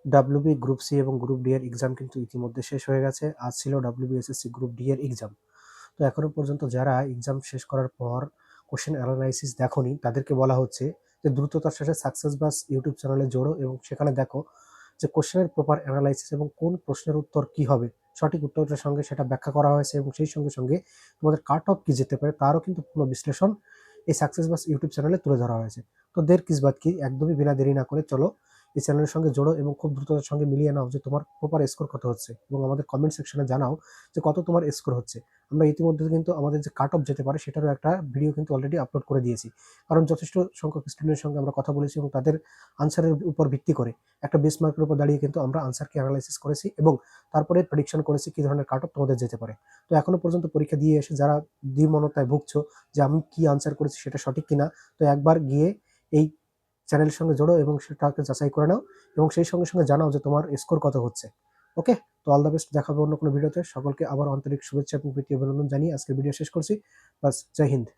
WB group C এবং group D এর exam কিন্তু ইতিমধ্যে শেষ হয়ে গেছে। আজ ছিল ডাব্লিউবি এসএসসি গ্রুপ ডি এর এক্সাম। তো এখনো পর্যন্ত যারা এক্সাম শেষ করার পর কোশ্চেন অ্যানালাইসিস দেখোনি তাদেরকে বলা হচ্ছে যে দ্রুততার সাথে সাকসেস বাস ইউটিউব চ্যানেলে জোড়ো এবং সেখানে দেখো যে কোশ্চেনের প্রপার অ্যানালাইসিস এবং কোন প্রশ্নের উত্তর কি হবে, সঠিক উত্তরটার সঙ্গে সেটা ব্যাখ্যা করা হয়েছে এবং সেই সঙ্গে সঙ্গে তোমাদের কাট অফ কি যেতে পারে তারও কিন্তু পুরো বিশ্লেষণ এই সাকসেস বাস ইউটিউব চ্যানেলে তুলে ধরা হয়েছে। তো দের কিসবাত কি, একদমই বিনা দেরি না করে চলো এই চ্যানেলের সঙ্গে জোড়ো এবং খুব দ্রুততার সঙ্গে মিলিয়ে নাও যে তোমার প্রপার স্কোর কত হচ্ছে এবং আমাদের কমেন্ট সেকশনে জানাও যে কত তোমার স্কোর হচ্ছে। আমরা ইতিমধ্যে কিন্তু আমাদের যে কাট অফ যেতে পারে সেটারও একটা ভিডিও কিন্তু অলরেডি আপলোড করে দিয়েছি, কারণ যথেষ্ট সংখ্যক স্টুডেন্টের সঙ্গে আমরা কথা বলেছি এবং তাদের আনসারের উপর ভিত্তি করে একটা বেস মার্কের উপর দাঁড়িয়ে কিন্তু আমরা আনসারকে অ্যানালাইসিস করেছি এবং তারপরে প্রেডিকশন করেছি কি ধরনের কাট অফ তোমাদের যেতে পারে। তো এখনো পর্যন্ত পরীক্ষা দিয়ে এসে যারা দ্বিমনতায় ভুগছো যে আমি কি আনসার করেছি সেটা সঠিক কিনা, তো একবার গিয়ে এই চ্যানেলের সঙ্গে জোড়ো এবং সেটাকে যাচাই করে নাও এবং সেই সঙ্গে সঙ্গে জানাও যে তোমার স্কোর কত হচ্ছে। ওকে, তো অল দ্য বেস্ট, দেখাবো অন্য কোনো ভিডিওতে। সকলকে আবার আন্তরিক শুভেচ্ছা এবং প্রীতি অভিনন্দন জানিয়ে আজকের ভিডিও শেষ করছি। বাস, জয় হিন্দ।